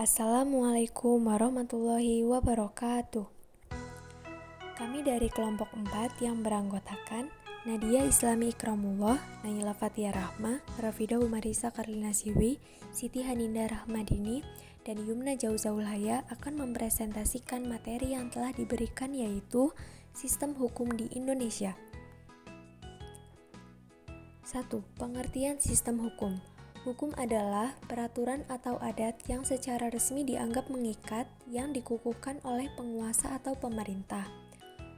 Assalamualaikum warahmatullahi wabarakatuh. Kami dari kelompok 4 yang beranggotakan Nadia Islami Ikramullah, Naila Fathia Rahma, Rafidah Umarisa Karlina Siwi, Siti Haninda Rahmadini, dan Yumna Jauzaul Haya akan mempresentasikan materi yang telah diberikan, yaitu Sistem Hukum di Indonesia. 1. Pengertian sistem hukum. Hukum adalah peraturan atau adat yang secara resmi dianggap mengikat yang dikukuhkan oleh penguasa atau pemerintah.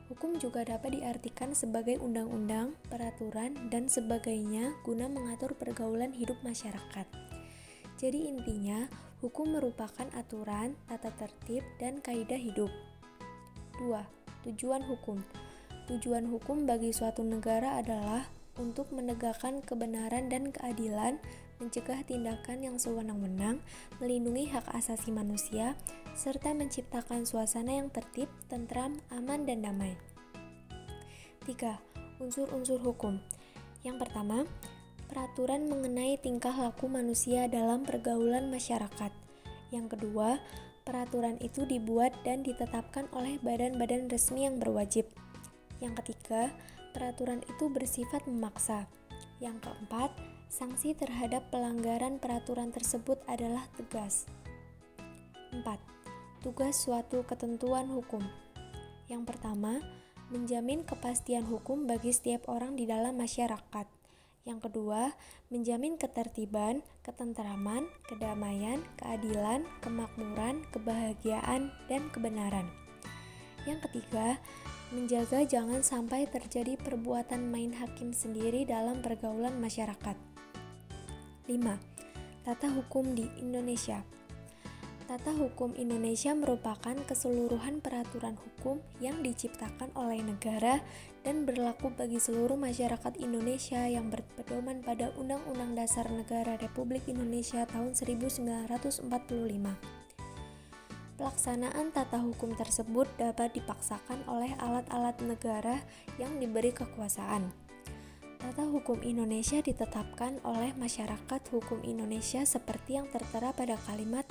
Hukum juga dapat diartikan sebagai undang-undang, peraturan, dan sebagainya guna mengatur pergaulan hidup masyarakat. Jadi intinya, hukum merupakan aturan, tata tertib, dan kaidah hidup. 2. Tujuan hukum. Tujuan hukum bagi suatu negara adalah untuk menegakkan kebenaran dan keadilan, mencegah tindakan yang sewenang-wenang, melindungi hak asasi manusia, serta menciptakan suasana yang tertib, tentram, aman, dan damai. 3. Unsur-unsur hukum. Yang pertama, peraturan mengenai tingkah laku manusia dalam pergaulan masyarakat. Yang kedua, peraturan itu dibuat dan ditetapkan oleh badan-badan resmi yang berwajib. Yang ketiga, peraturan itu bersifat memaksa. Yang keempat, sanksi terhadap pelanggaran peraturan tersebut adalah tegas. 4. Tugas suatu ketentuan hukum. Yang pertama, menjamin kepastian hukum bagi setiap orang di dalam masyarakat. Yang kedua, menjamin ketertiban, ketentraman, kedamaian, keadilan, kemakmuran, kebahagiaan, dan kebenaran. Yang ketiga, menjaga jangan sampai terjadi perbuatan main hakim sendiri dalam pergaulan masyarakat. 5. Tata hukum di Indonesia. Tata hukum Indonesia merupakan keseluruhan peraturan hukum yang diciptakan oleh negara dan berlaku bagi seluruh masyarakat Indonesia yang berpedoman pada Undang-Undang Dasar Negara Republik Indonesia tahun 1945. Pelaksanaan tata hukum tersebut dapat dipaksakan oleh alat-alat negara yang diberi kekuasaan. Tata hukum Indonesia ditetapkan oleh masyarakat hukum Indonesia seperti yang tertera pada kalimat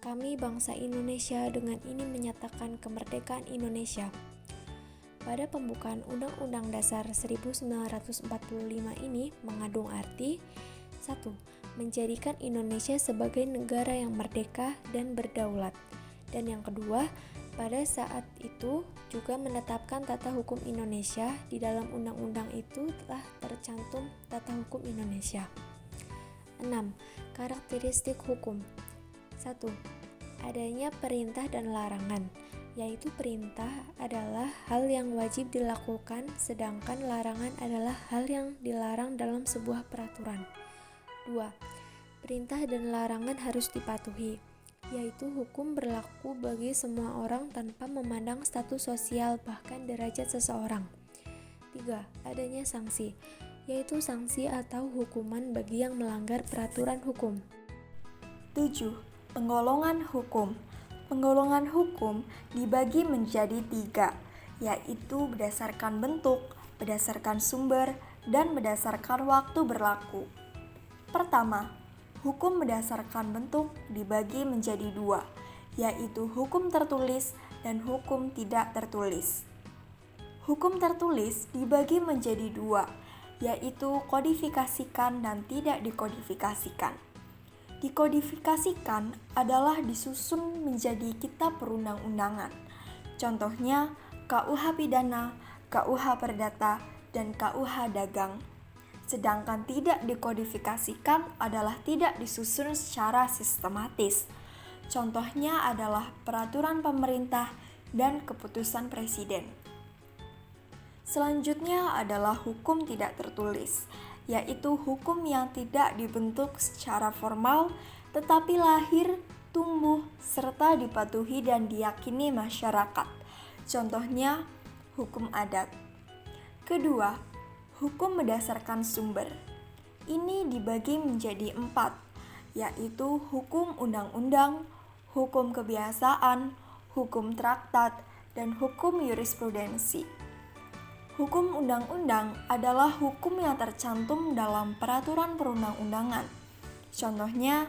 "Kami bangsa Indonesia dengan ini menyatakan kemerdekaan Indonesia". Pada pembukaan Undang-Undang Dasar 1945 ini mengandung arti 1. Menjadikan Indonesia sebagai negara yang merdeka dan berdaulat. Dan yang kedua, pada saat itu juga menetapkan tata hukum Indonesia. Di dalam undang-undang itu telah tercantum tata hukum Indonesia. 6. Karakteristik hukum. 1. Adanya perintah dan larangan, yaitu perintah adalah hal yang wajib dilakukan, sedangkan larangan adalah hal yang dilarang dalam sebuah peraturan. 2. Perintah dan larangan harus dipatuhi, yaitu hukum berlaku bagi semua orang tanpa memandang status sosial bahkan derajat seseorang. 3. Adanya sanksi, yaitu sanksi atau hukuman bagi yang melanggar peraturan hukum. 7. Penggolongan hukum. Penggolongan hukum dibagi menjadi 3, yaitu berdasarkan bentuk, berdasarkan sumber, dan berdasarkan waktu berlaku. Pertama, hukum berdasarkan bentuk dibagi menjadi 2, yaitu hukum tertulis dan hukum tidak tertulis. Hukum tertulis dibagi menjadi 2, yaitu kodifikasikan dan tidak dikodifikasikan. Dikodifikasikan adalah disusun menjadi kitab perundang-undangan. Contohnya KUH Pidana, KUH Perdata, dan KUH Dagang. Sedangkan tidak dikodifikasikan adalah tidak disusun secara sistematis. Contohnya adalah peraturan pemerintah dan keputusan presiden. Selanjutnya adalah hukum tidak tertulis, yaitu hukum yang tidak dibentuk secara formal tetapi lahir, tumbuh, serta dipatuhi dan diyakini masyarakat. Contohnya hukum adat. Kedua, hukum berdasarkan sumber. Ini dibagi menjadi 4, yaitu hukum undang-undang, hukum kebiasaan, hukum traktat, dan hukum jurisprudensi. Hukum undang-undang adalah hukum yang tercantum dalam peraturan perundang-undangan. Contohnya,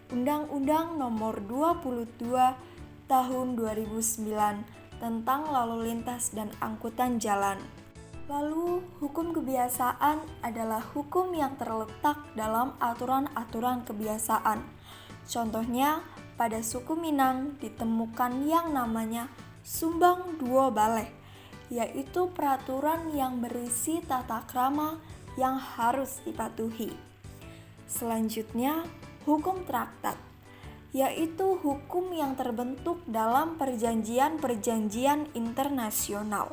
Undang-Undang Nomor 22 Tahun 2009 tentang lalu lintas dan angkutan jalan. Lalu, hukum kebiasaan adalah hukum yang terletak dalam aturan-aturan kebiasaan. Contohnya, pada suku Minang ditemukan yang namanya Sumbang Dua Baleh, yaitu peraturan yang berisi tata krama yang harus dipatuhi. Selanjutnya, hukum traktat, yaitu hukum yang terbentuk dalam perjanjian-perjanjian internasional.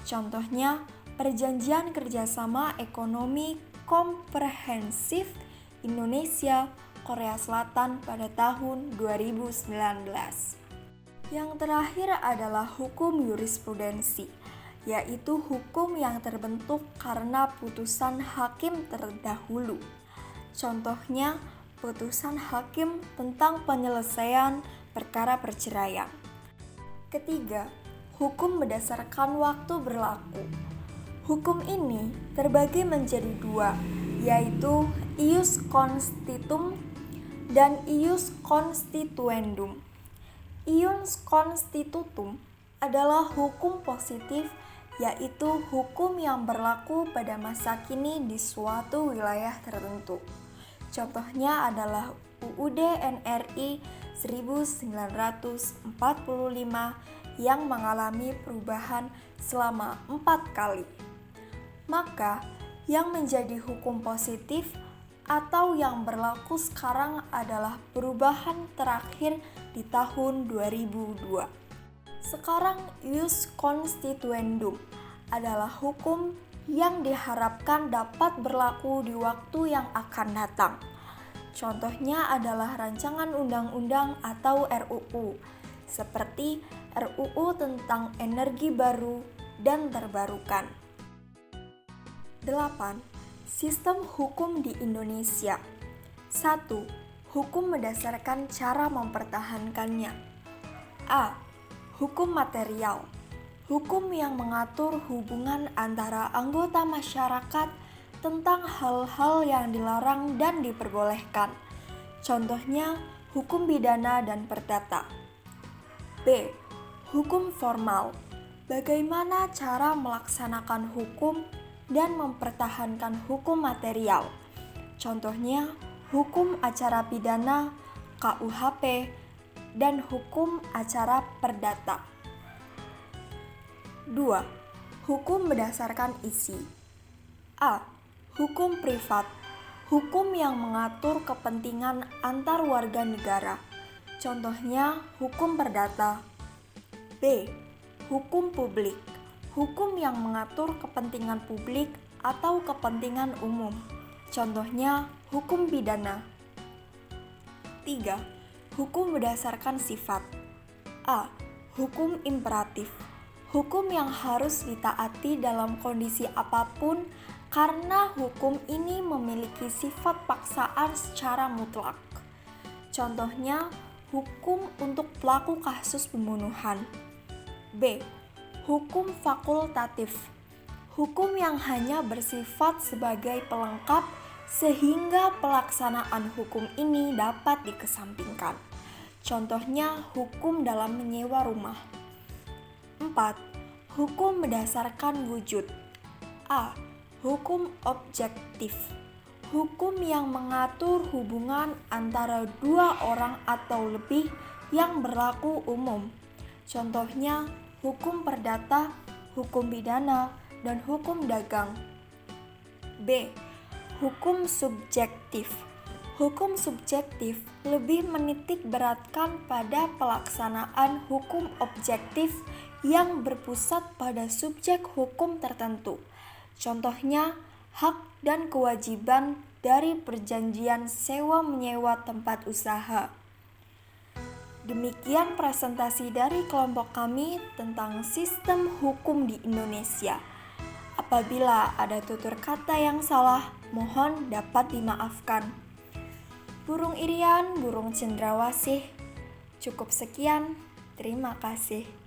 Contohnya, Perjanjian Kerjasama Ekonomi Komprehensif Indonesia Korea Selatan pada tahun 2019. Yang terakhir adalah hukum jurisprudensi, yaitu hukum yang terbentuk karena putusan hakim terdahulu. Contohnya, putusan hakim tentang penyelesaian perkara perceraian. Ketiga, hukum berdasarkan waktu berlaku. Hukum ini terbagi menjadi dua, yaitu ius constitutum dan ius constituendum. Ius constitutum adalah hukum positif, yaitu hukum yang berlaku pada masa kini di suatu wilayah tertentu. Contohnya adalah UUD NRI 1945 yang mengalami perubahan selama 4 kali. Maka, yang menjadi hukum positif atau yang berlaku sekarang adalah perubahan terakhir di tahun 2002. Sekarang ius constituendum adalah hukum yang diharapkan dapat berlaku di waktu yang akan datang. Contohnya adalah rancangan undang-undang atau RUU, seperti RUU tentang energi baru dan terbarukan. 8. Sistem hukum di Indonesia. 1. Hukum berdasarkan cara mempertahankannya. A. Hukum material. Hukum yang mengatur hubungan antara anggota masyarakat tentang hal-hal yang dilarang dan diperbolehkan. Contohnya, hukum pidana dan perdata. B. Hukum formal. Bagaimana cara melaksanakan hukum dan mempertahankan hukum material. Contohnya, hukum acara pidana, KUHP, dan hukum acara perdata. 2. Hukum berdasarkan isi. A. Hukum privat. Hukum yang mengatur kepentingan antar warga negara. Contohnya, hukum perdata. B. Hukum publik. Hukum yang mengatur kepentingan publik atau kepentingan umum. Contohnya, hukum pidana. 3. Hukum berdasarkan sifat. A. Hukum imperatif. Hukum yang harus ditaati dalam kondisi apapun karena hukum ini memiliki sifat paksaan secara mutlak. Contohnya, hukum untuk pelaku kasus pembunuhan. B. Hukum fakultatif. Hukum yang hanya bersifat sebagai pelengkap sehingga pelaksanaan hukum ini dapat dikesampingkan. Contohnya, hukum dalam menyewa rumah. 4. Hukum berdasarkan wujud. A. Hukum objektif. Hukum yang mengatur hubungan antara dua orang atau lebih yang berlaku umum. Contohnya, hukum perdata, hukum pidana, dan hukum dagang. B. Hukum subjektif. Hukum subjektif lebih menitik beratkan pada pelaksanaan hukum objektif yang berpusat pada subjek hukum tertentu. Contohnya, hak dan kewajiban dari perjanjian sewa-menyewa tempat usaha. Demikian presentasi dari kelompok kami tentang sistem hukum di Indonesia. Apabila ada tutur kata yang salah, mohon dapat dimaafkan. Burung Irian, burung cendrawasih. Cukup sekian, terima kasih.